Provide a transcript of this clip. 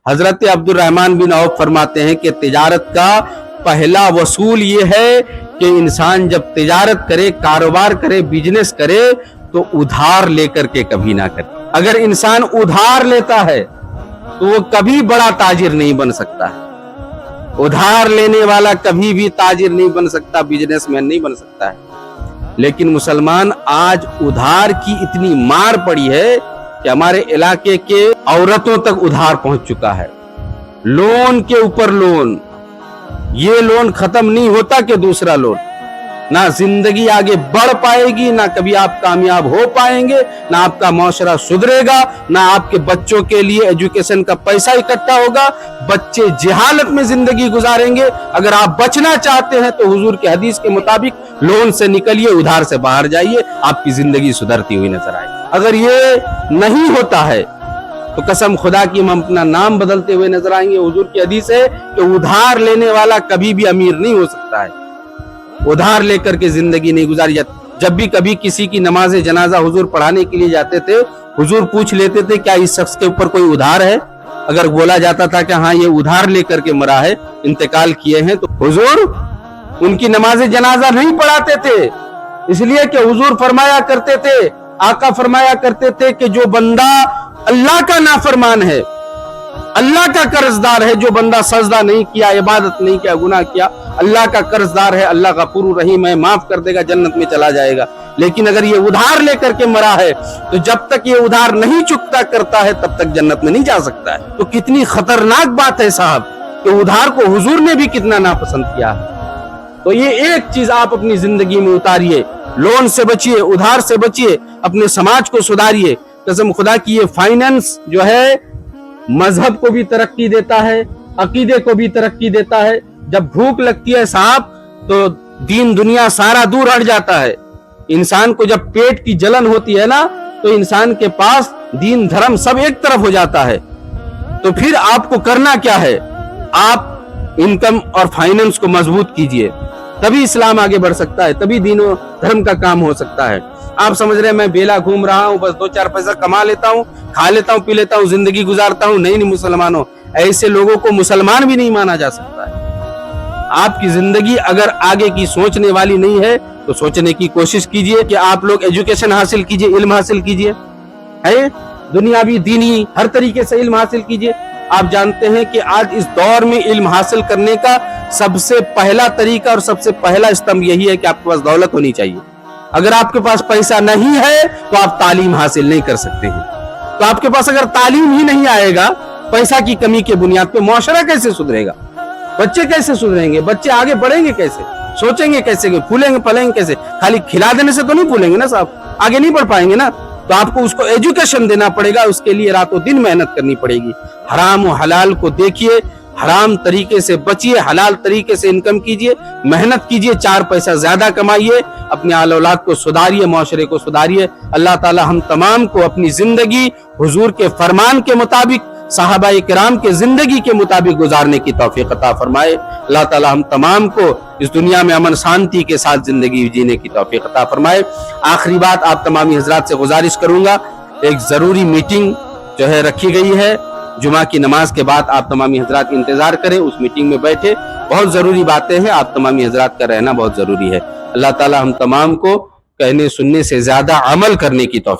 حضرت عبدالرحمن بن عوف فرماتے ہیں کہ تجارت کا پہلا وصول یہ ہے کہ انسان جب تجارت کرے، کاروبار کرے، بزنس کرے تو ادھار لے کر کے کبھی نہ کرے۔ اگر انسان ادھار لیتا ہے تو وہ کبھی بڑا تاجر نہیں بن سکتا ہے۔ ادھار لینے والا کبھی بھی تاجر نہیں بن سکتا، بزنس مین نہیں بن سکتا ہے۔ لیکن مسلمان آج ادھار کی اتنی مار پڑی ہے کہ ہمارے علاقے کے عورتوں تک ادھار پہنچ چکا ہے۔ لون کے اوپر لون، یہ لون ختم نہیں ہوتا کہ دوسرا لون۔ نہ زندگی آگے بڑھ پائے گی، نہ کبھی آپ کامیاب ہو پائیں گے، نہ آپ کا معاشرہ سدھرے گا، نہ آپ کے بچوں کے لیے ایجوکیشن کا پیسہ اکٹھا ہوگا۔ بچے جہالت میں زندگی گزاریں گے۔ اگر آپ بچنا چاہتے ہیں تو حضور کے حدیث کے مطابق لون سے نکلیے، ادھار سے باہر جائیے، آپ کی زندگی سدھرتی ہوئی نظر آئے۔ اگر یہ نہیں ہوتا ہے تو قسم خدا کی ہم اپنا نام بدلتے ہوئے نظر آئیں گے۔ حضور کی حدیث ہے کہ ادھار لینے والا کبھی بھی امیر نہیں ہو سکتا ہے۔ ادھار لے کر کے زندگی نہیں گزاری جاتی۔ جب بھی کبھی کسی کی نماز جنازہ حضور پڑھانے کے لیے جاتے تھے، حضور پوچھ لیتے تھے کیا اس شخص کے اوپر کوئی ادھار ہے؟ اگر بولا جاتا تھا کہ ہاں یہ ادھار لے کر کے مرا ہے، انتقال کیے ہیں، تو حضور ان کی نماز جنازہ نہیں پڑھاتے تھے۔ اس لیے کہ حضور فرمایا کرتے تھے، آقا فرمایا کرتے تھے کہ جو بندہ اللہ کا نافرمان ہے، اللہ کا قرض دار ہے، جو بندہ سجدہ نہیں کیا، عبادت نہیں کیا، گناہ کیا، اللہ کا قرض دار ہے، اللہ غفور رحیم ہے، معاف کر دے گا، جنت میں چلا جائے گا۔ لیکن اگر یہ ادھار لے کر کے مرا ہے تو جب تک یہ ادھار نہیں چکتا کرتا ہے تب تک جنت میں نہیں جا سکتا ہے۔ تو کتنی خطرناک بات ہے صاحب کہ ادھار کو حضور نے بھی کتنا ناپسند کیا ہے۔ تو یہ ایک چیز آپ اپنی زندگی میں اتاریے، لون سے بچیے، ادھار سے بچیے، اپنے سماج کو سدھاریے۔ قسم خدا کی یہ فائننس جو ہے مذہب کو بھی ترقی دیتا ہے، عقیدے کو بھی ترقی دیتا ہے۔ جب بھوک لگتی ہے صاحب تو دین دنیا سارا دور ہٹ جاتا ہے۔ انسان کو جب پیٹ کی جلن ہوتی ہے نا تو انسان کے پاس دین دھرم سب ایک طرف ہو جاتا ہے۔ تو پھر آپ کو کرنا کیا ہے؟ آپ انکم اور فائننس کو مضبوط کیجئے، تبھی اسلام آگے بڑھ سکتا ہے، تبھی دین و دھرم کا کام ہو سکتا ہے۔ آپ سمجھ رہے ہیں میں بیلا گھوم رہا ہوں، بس دو چار پیسہ کما لیتا ہوں، کھا لیتا ہوں، پی لیتا ہوں، زندگی گزارتا ہوں؟ نہیں مسلمانوں، ایسے لوگوں کو مسلمان بھی نہیں مانا جا سکتا ہے۔ آپ کی زندگی اگر آگے کی سوچنے والی نہیں ہے تو سوچنے کی کوشش کیجئے کہ آپ لوگ ایجوکیشن حاصل کیجئے، علم حاصل کیجئے، دنیاوی دینی ہر طریقے سے علم حاصل کیجئے۔ آپ جانتے ہیں کہ آج اس دور میں علم حاصل کرنے کا سب سے پہلا طریقہ اور سب سے پہلا استمبھ یہی ہے کہ آپ کے پاس دولت ہونی چاہیے۔ اگر آپ کے پاس پیسہ نہیں ہے تو آپ تعلیم حاصل نہیں کر سکتے ہیں۔ تو آپ کے پاس اگر تعلیم ہی نہیں آئے گا، پیسہ کی کمی کے بنیاد پہ معاشرہ کیسے سدھرے گا؟ بچے کیسے سدھریں گے؟ بچے آگے بڑھیں گے کیسے؟ سوچیں گے کیسے؟ پھولیں گے پلیں گے کیسے؟ خالی کھلا دینے سے تو نہیں پھولیں گے نا صاحب، آگے نہیں بڑھ پائیں گے نا۔ تو آپ کو اس کو ایجوکیشن دینا پڑے گا، اس کے لیے رات و دن محنت کرنی پڑے گی۔ حرام و حلال کو دیکھیے، حرام طریقے سے بچیے، حلال طریقے سے انکم کیجئے، محنت کیجئے، چار پیسہ زیادہ کمائیے، اپنے آل اولاد کو سدھاریے، معاشرے کو سدھاریے۔ اللہ تعالی ہم تمام کو اپنی زندگی حضور کے فرمان کے مطابق، صحابہ کرام کے زندگی کے مطابق گزارنے کی توفیق عطا فرمائے۔ اللہ تعالی ہم تمام کو اس دنیا میں امن شانتی کے ساتھ زندگی جینے کی توفیق عطا فرمائے۔ آخری بات آپ تمامی حضرات سے گزارش کروں گا، ایک ضروری میٹنگ جو ہے رکھی گئی ہے، جمعہ کی نماز کے بعد آپ تمامی حضرات انتظار کریں، اس میٹنگ میں بیٹھے، بہت ضروری باتیں ہیں، آپ تمامی حضرات کا رہنا بہت ضروری ہے۔ اللہ تعالی ہم تمام کو کہنے سننے سے زیادہ عمل کرنے کی توفیق